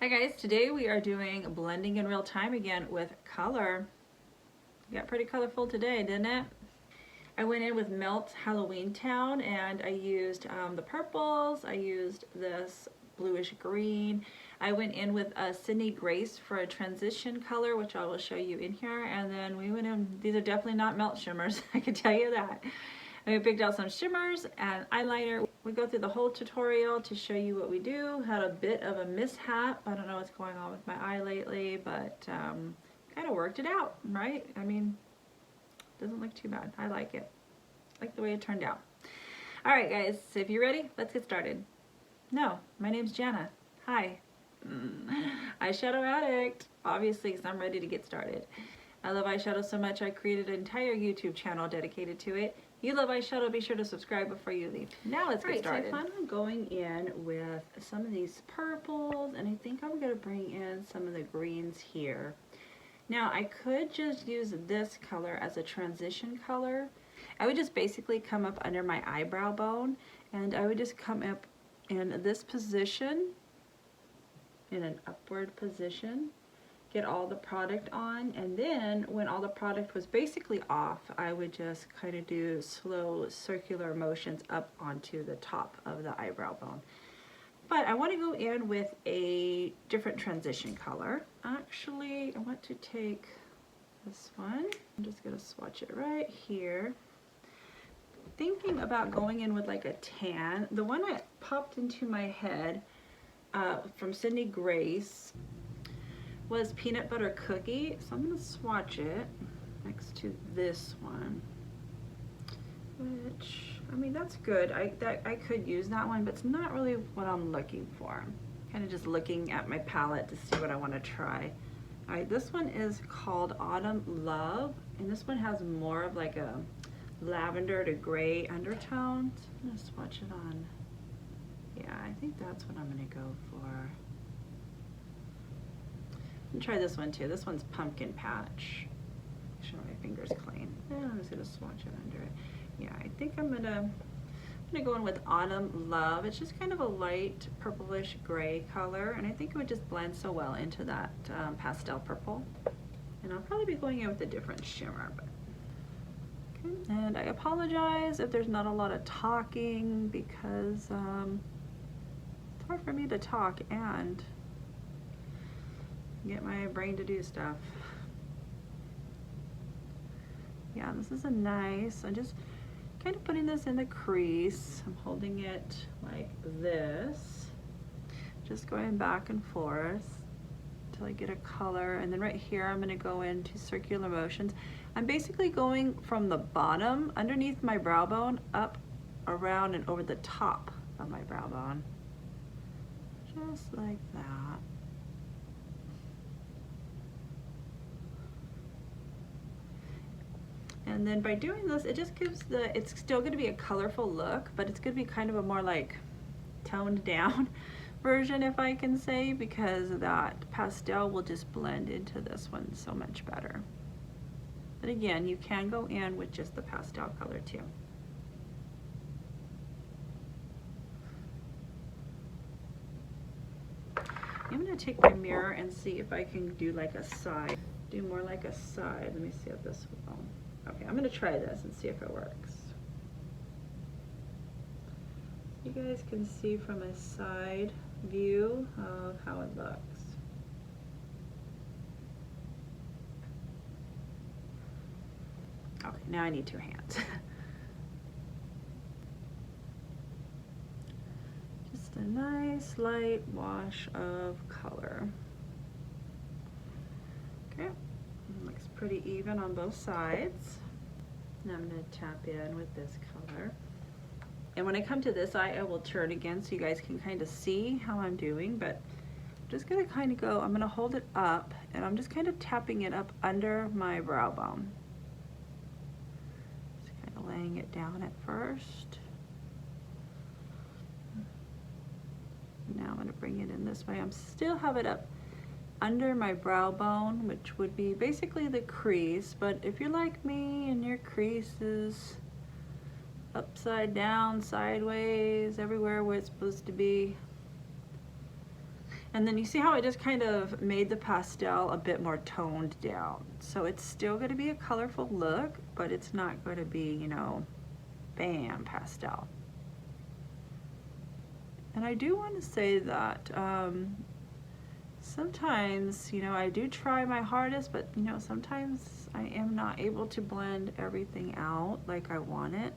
Hi guys, today we are doing blending in real time again with color. Got pretty colorful today, didn't it? I went in with Melt Halloween Town and I used the purples, I used this bluish green. I went in with Sydney Grace for a transition color, which I will show you in here. And then we went in, these are definitely not melt shimmers, I can tell you that. And we picked out some shimmers and eyeliner. We go through the whole tutorial to show you what we do. Had a bit of a mishap. I don't know what's going on with my eye lately, but kind of worked it out, right? I mean, doesn't look too bad. I like it. I like the way it turned out. All right, guys, so if you're ready, let's get started. No, my name's Jana. Hi. Eyeshadow addict, obviously, because I'm ready to get started. I love eyeshadow so much I created an entire YouTube channel dedicated to it. You love eyeshadow, be sure to subscribe before you leave. Now let's get started. So I plan on going in with some of these purples, and I think I'm going to bring in some of the greens here. Now I could just use this color as a transition color. I would just basically come up under my eyebrow bone, and I would just come up in this position, in an upward position. Get all the product on, and then when all the product was basically off, I would just kind of do slow circular motions up onto the top of the eyebrow bone. But I want to go in with a different transition color. Actually, I want to take this one. I'm just going to swatch it right here. Thinking about going in with like a tan. The one that popped into my head from Sydney Grace was peanut butter cookie, so I'm going to swatch it next to this one, which, I mean, that's good. I could use that one, but it's not really what I'm looking for. Kind of just looking at my palette to see what I want to try. All right, this one is called Autumn Love, and this one has more of like a lavender to gray undertone. So I'm going to swatch it on. Yeah, I think that's what I'm going to go for. And try this one too. This one's Pumpkin Patch. Make sure my finger's clean. And I'm just gonna swatch it under it. Yeah, I think I'm gonna go in with Autumn Love. It's just kind of a light purplish gray color, and I think it would just blend so well into that pastel purple. And I'll probably be going in with a different shimmer. But okay. And I apologize if there's not a lot of talking because it's hard for me to talk and get my brain to do stuff. Yeah, this is a nice, I'm just kind of putting this in the crease. I'm holding it like this, just going back and forth until I get a color. And then right here, I'm gonna go into circular motions. I'm basically going from the bottom, underneath my brow bone, up, around, and over the top of my brow bone. Just like that. And then by doing this, it just gives it's still going to be a colorful look, but it's going to be kind of a more like toned down version, if I can say, because that pastel will just blend into this one so much better. But again, you can go in with just the pastel color too. I'm going to take my mirror and see if I can do like a side. Do more like a side. Let me see if this will. Okay, I'm going to try this and see if it works. You guys can see from a side view of how it looks. Okay, now I need two hands. Just a nice light wash of color. Okay. Looks pretty even on both sides. Now I'm going to tap in with this color. And when I come to this eye, I will turn again so you guys can kind of see how I'm doing. But I'm just going to kind of go, I'm going to hold it up, and I'm just kind of tapping it up under my brow bone. Just kind of laying it down at first. Now I'm going to bring it in this way. I'm still have it up under my brow bone, which would be basically the crease, but if you're like me and your crease is upside down, sideways, everywhere where it's supposed to be, And then you see how it just kind of made the pastel a bit more toned down. So it's still going to be a colorful look, but it's not going to be, you know, bam, pastel. And I do want to say that sometimes, you know, I do try my hardest, but, you know, sometimes I am not able to blend everything out like I want it.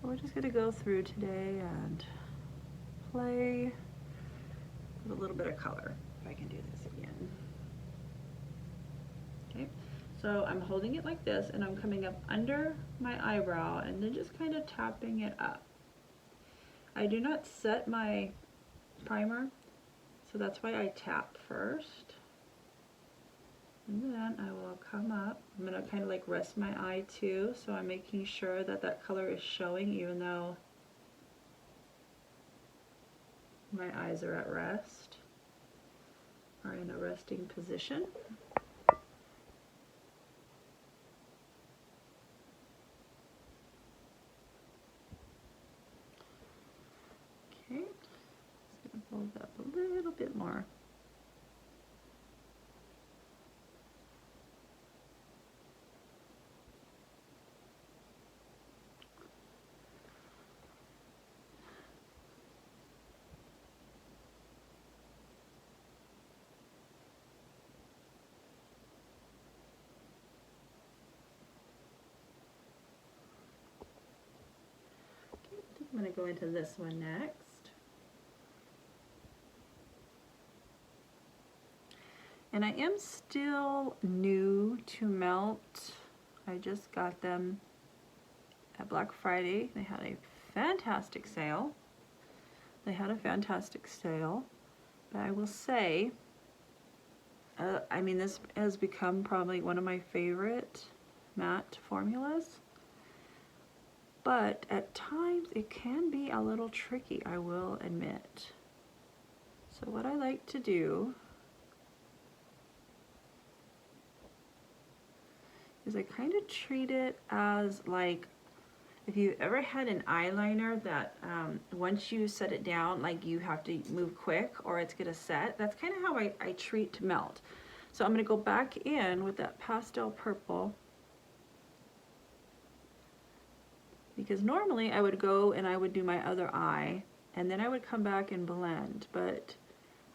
So we're just going to go through today and play with a little bit of color, if I can do this again. Okay, so I'm holding it like this, and I'm coming up under my eyebrow and then just kind of tapping it up. I do not set my primer, so that's why I tap first. And then I will come up. I'm going to kind of like rest my eye too, so I'm making sure that that color is showing even though my eyes are at rest, or in a resting position. Okay, just going to hold up a little bit more. I'm going to go into this one next. And I am still new to Melt. I just got them at Black Friday. They had a fantastic sale. But I will say, I mean, this has become probably one of my favorite matte formulas. But at times it can be a little tricky, I will admit. So what I like to do is I kind of treat it as like, if you ever had an eyeliner that once you set it down, like you have to move quick or it's gonna set, that's kind of how I treat Melt. So I'm gonna go back in with that pastel purple, because normally I would go and I would do my other eye and then I would come back and blend, but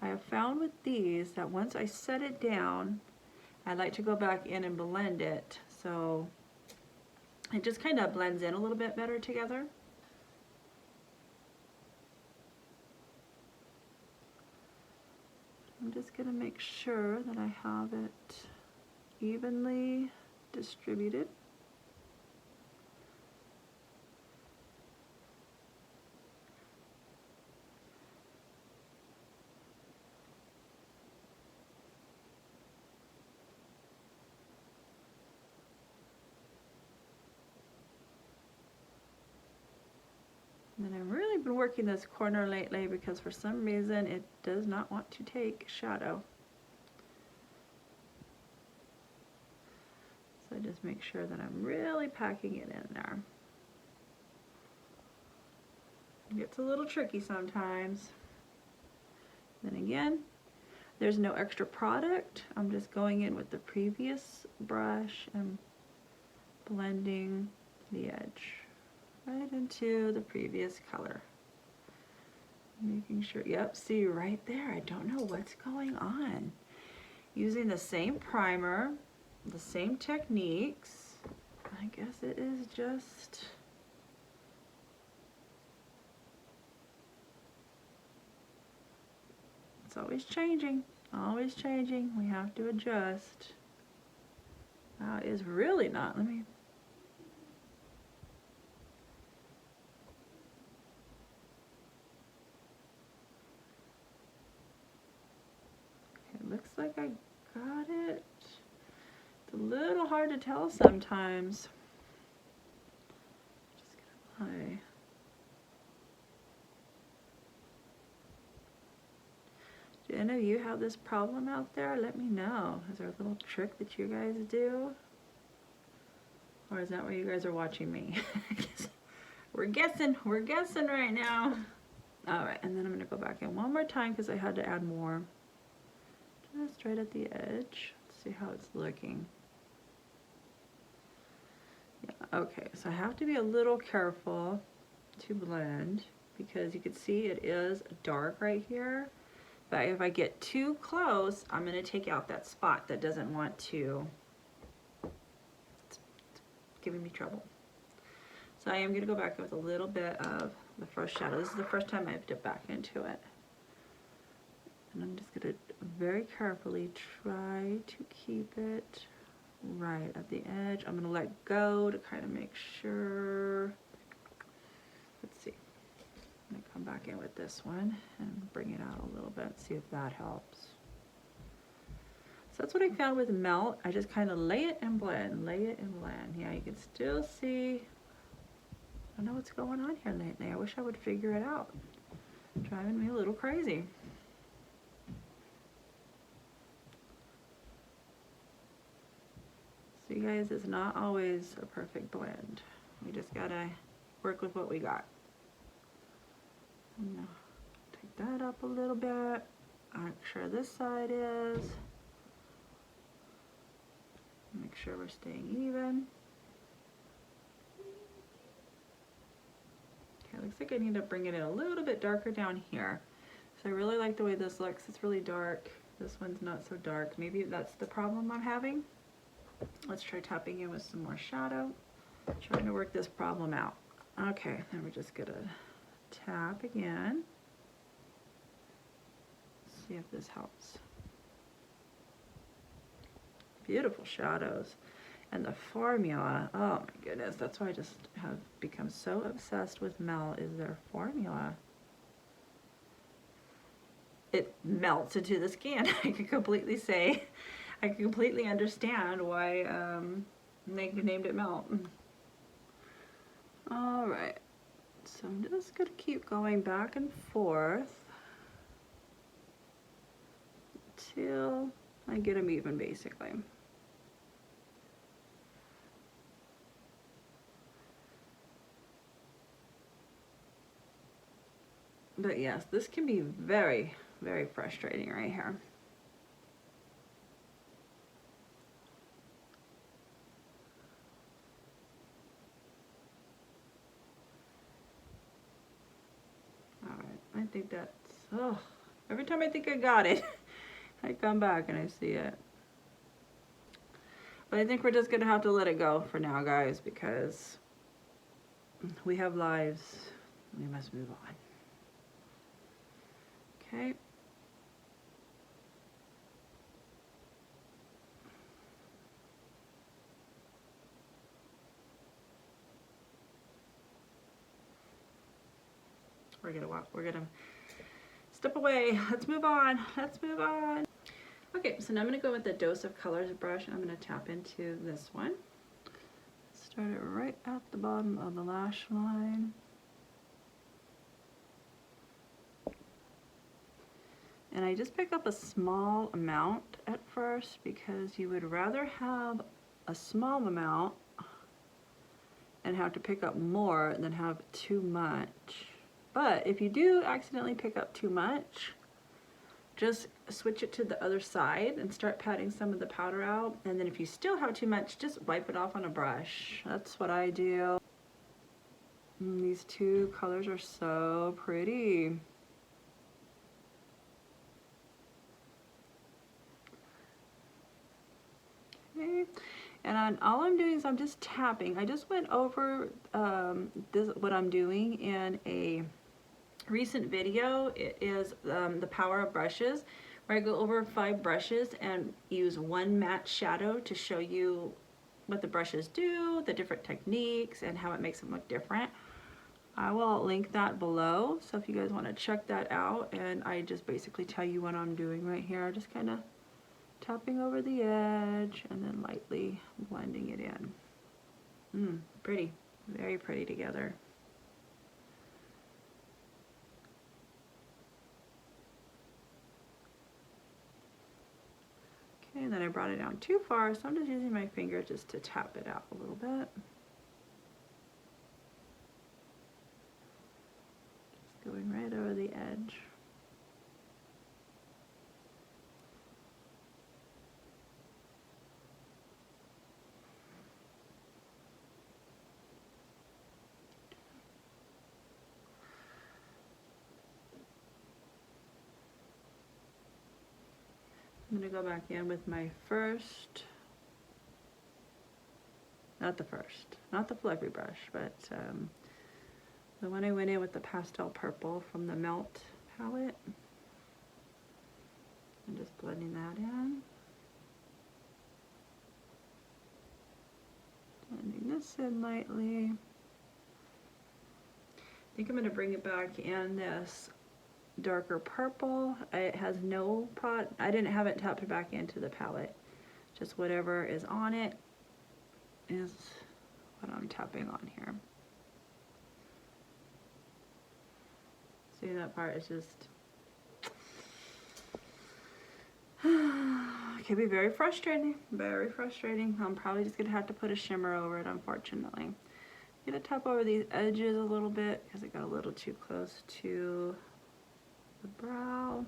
I have found with these that once I set it down, I like to go back in and blend it, so it just kind of blends in a little bit better together. I'm just going to make sure that I have it evenly distributed. And I've really been working this corner lately because for some reason it does not want to take shadow. So I just make sure that I'm really packing it in there. It gets a little tricky sometimes. Then again, there's no extra product. I'm just going in with the previous brush and blending the edge right into the previous color. Making sure, yep, see right there, I don't know what's going on. Using the same primer, the same techniques, I guess it is just, it's always changing, always changing. We have to adjust. That is really not, let me, looks like I got it. It's a little hard to tell sometimes. Just gonna apply. Do any of you have this problem out there? Let me know. Is there a little trick that you guys do? Or is that where you guys are watching me? We're guessing right now. All right, and then I'm gonna go back in one more time because I had to add more. Just right at the edge. Let's see how it's looking. Yeah, okay, so I have to be a little careful to blend because you can see it is dark right here. But if I get too close, I'm gonna take out that spot that doesn't want to, it's giving me trouble. So I am gonna go back with a little bit of the first shadow. This is the first time I've dipped back into it. And I'm just gonna very carefully try to keep it right at the edge. I'm gonna let go to kind of make sure. Let's see. I'm gonna come back in with this one and bring it out a little bit, see if that helps. So that's what I found with melt. I just kind of lay it and blend, lay it and blend. Yeah, you can still see. I don't know what's going on here lately. I wish I would figure it out. Driving me a little crazy. So you guys, it's not always a perfect blend. We just gotta work with what we got. I'm gonna take that up a little bit. Make sure this side is. Make sure we're staying even. Okay, looks like I need to bring it in a little bit darker down here. So I really like the way this looks. It's really dark. This one's not so dark. Maybe that's the problem I'm having. Let's try tapping in with some more shadow. Trying to work this problem out. Okay, then we're just gonna tap again. See if this helps. Beautiful shadows. And the formula, oh my goodness, that's why I just have become so obsessed with Mel, is their formula. It melts into the skin. I can completely say, I can completely understand why they named it Melt. All right, so I'm just gonna keep going back and forth until I get them even, basically. But yes, this can be very, very frustrating right here. All right, I think that's, oh, every time I think I got it, I come back and I see it. But I think we're just gonna have to let it go for now, guys, because we have lives. We must move on. Okay. We're gonna step away. Let's move on. Let's move on. Okay, so now I'm gonna go with the Dose of Colors brush and I'm gonna tap into this one. Start it right at the bottom of the lash line. And I just pick up a small amount at first because you would rather have a small amount and have to pick up more than have too much. But if you do accidentally pick up too much, just switch it to the other side and start patting some of the powder out. And then if you still have too much, just wipe it off on a brush. That's what I do. These two colors are so pretty. Okay. And all I'm doing is I'm just tapping. I just went over what I'm doing in a recent video. It is the power of brushes, where I go over 5 brushes and use one matte shadow to show you what the brushes do, the different techniques, and how it makes them look different. I will link that below, so if you guys want to check that out. And I just basically tell you what I'm doing right here, just kind of tapping over the edge and then lightly blending it in. Pretty, very pretty together. Okay, and then I brought it down too far, so I'm just using my finger just to tap it out a little bit. Just going right over the I'm gonna go back in with my first, not the fluffy brush, but the one I went in with the pastel purple from the Melt palette. I'm just blending that in. Blending this in lightly. I think I'm going to bring it back in this darker purple. It has no pot. I didn't have it tapped back into the palette. Just whatever is on it is what I'm tapping on here. See, that part is just it can be very frustrating, very frustrating. I'm probably just gonna have to put a shimmer over it, unfortunately. I'm gonna tap over these edges a little bit because it got a little too close to the brow.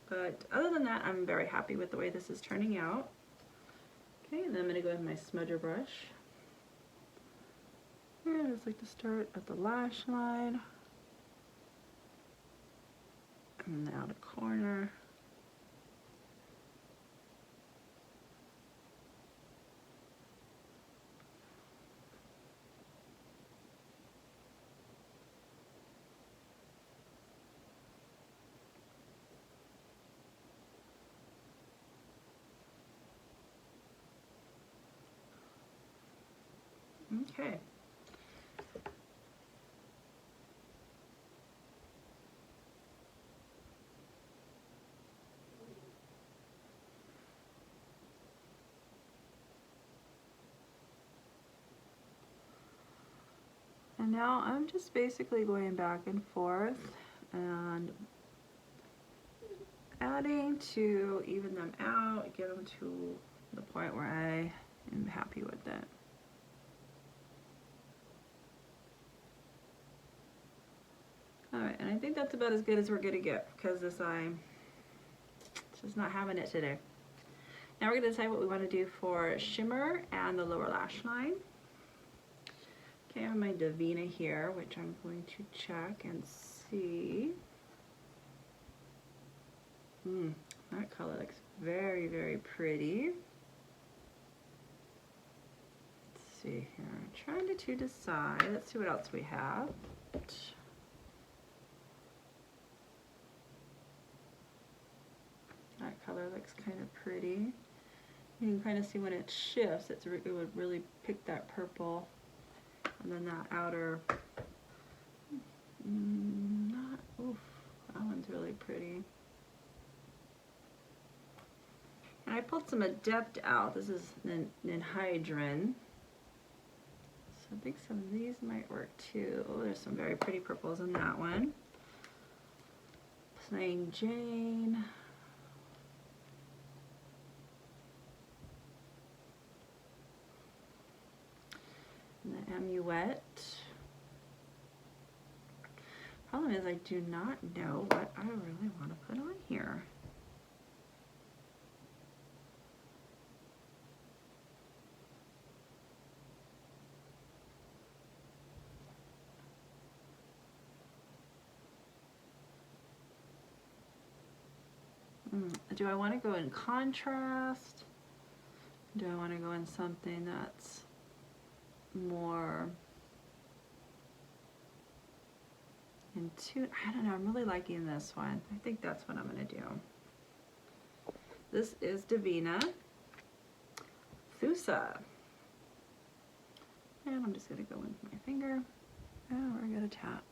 But other than that, I'm very happy with the way this is turning out. Okay, and then I'm gonna go with my smudger brush. And I just like to start at the lash line and the outer corner. Okay. And now I'm just basically going back and forth and adding to even them out, get them to the point where I am happy with it. Alright, and I think that's about as good as we're gonna get because this eye is just not having it today. Now we're gonna decide what we want to do for shimmer and the lower lash line. Okay, I have my Davina here, which I'm going to check and see. That color looks very, very pretty. Let's see here. I'm trying to decide. Let's see what else we have. That color looks kind of pretty. You can kind of see when it shifts, it would really pick that purple. And then that outer, oof, that one's really pretty. And I pulled some Adept out. This is Ninhydrin. So I think some of these might work too. Oh, there's some very pretty purples in that one. Plain Jane. And the Amulet. Problem is I do not know what I really want to put on here. Do I want to go in contrast? Do I want to go in something that's more into, I don't know, I'm really liking this one. I think that's what I'm going to do. This is Davina Thusa. And I'm just going to go in with my finger. And we're going to tap.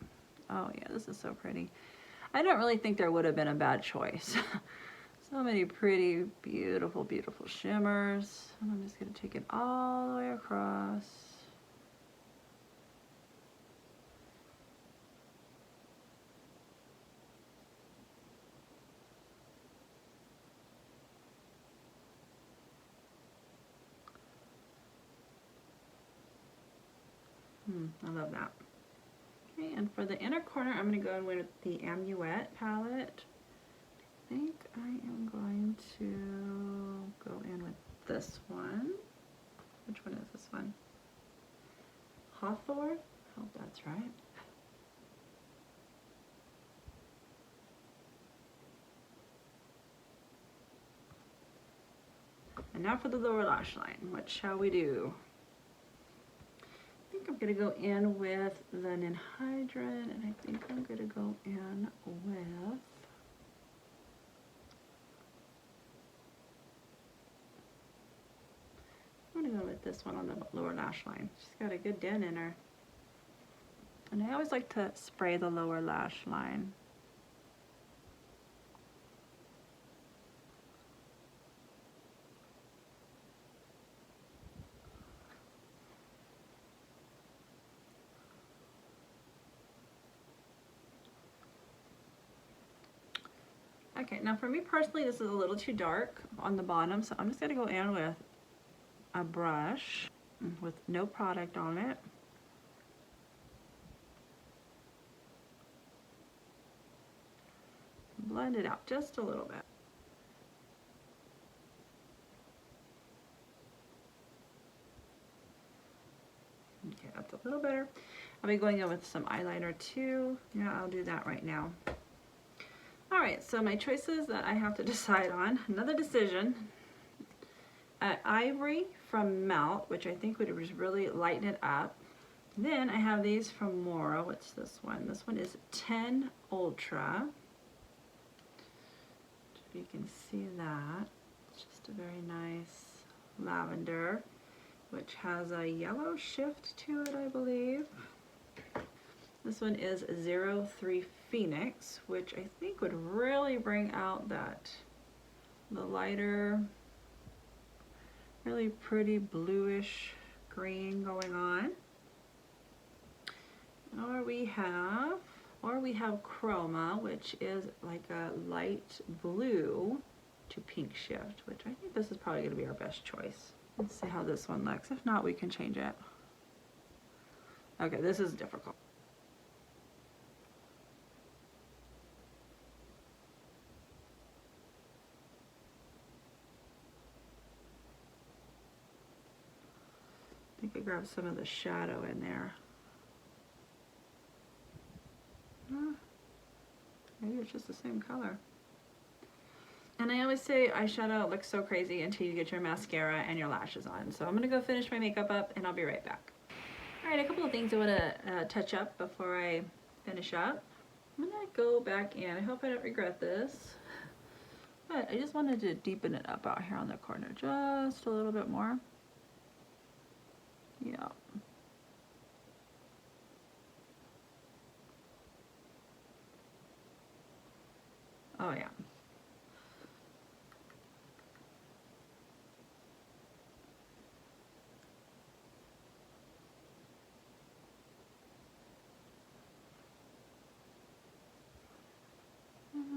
Oh yeah, this is so pretty. I don't really think there would have been a bad choice. So many pretty, beautiful, beautiful shimmers. And I'm just going to take it all the way across. I love that. Okay, and for the inner corner, I'm going to go in with the Amulet palette. I think I am going to go in with this one. Which one is this one? Hawthorne? I hope that's right. now for the lower lash line. What shall we do? I think I'm gonna go in with the Ninhydrin, and I think I'm gonna go in with I'm gonna go with this one on the lower lash line. She's got a good dent in her. And I always like to spray the lower lash line. Okay, now for me personally, this is a little too dark on the bottom, so I'm just gonna go in with a brush with no product on it. Blend it out just a little bit. Okay, that's a little better. I'll be going in with some eyeliner too. Yeah, I'll do that right now. All right, so my choices that I have to decide on, another decision. Ivory from Melt, which I think would just really lighten it up. Then I have these from Mora. What's this one? This one is 10 Ultra. If you can see that. It's just a very nice lavender, which has a yellow shift to it, I believe. This one is 03 Phoenix, which I think would really bring out the lighter, really pretty bluish green going on. Or we have Chroma, which is like a light blue to pink shift, which I think this is probably going to be our best choice. Let's see how this one looks. If not, we can change it. Okay, this is difficult. I think I grabbed some of the shadow in there. Maybe it's just the same color. And I always say eyeshadow looks so crazy until you get your mascara and your lashes on. So I'm gonna go finish my makeup up and I'll be right back. All right, a couple of things I wanna touch up before I finish up. I'm gonna go back in. I hope I don't regret this. But I just wanted to deepen it up out here on the corner just a little bit more. Yeah. Oh yeah.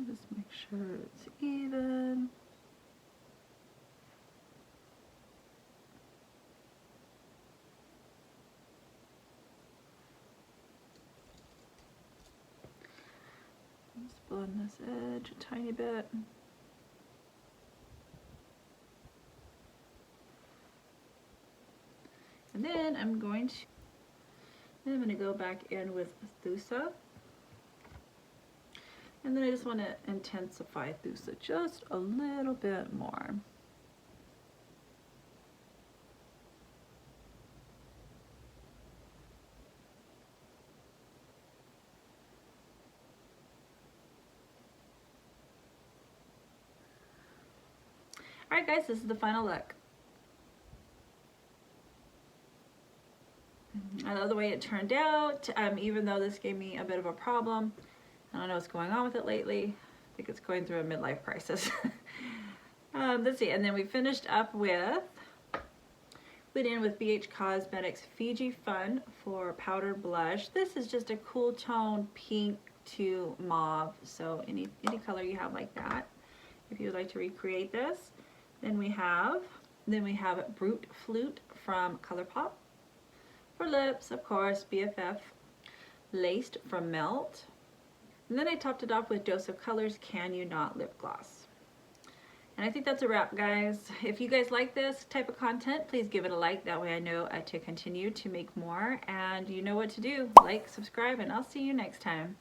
Just make sure it's even. Just blend this edge a tiny bit. And then I'm going to go back in with Thusa. And then I just want to intensify Thusa just a little bit more. Alright guys, this is the final look. I love the way it turned out, even though this gave me a bit of a problem. I don't know what's going on with it lately. I think it's going through a midlife crisis. Let's see, and then we finished up with, went in with BH Cosmetics Fiji Fun for powdered blush. This is just a cool tone pink to mauve, so any color you have like that, if you would like to recreate this. Then we have Brute Flute from ColourPop. For lips, of course, BFF Laced from Melt. And then I topped it off with Dose of Colors Can You Not lip gloss. And I think that's a wrap, guys. If you guys like this type of content, please give it a like. That way I know to continue to make more. And you know what to do. Like, subscribe, and I'll see you next time.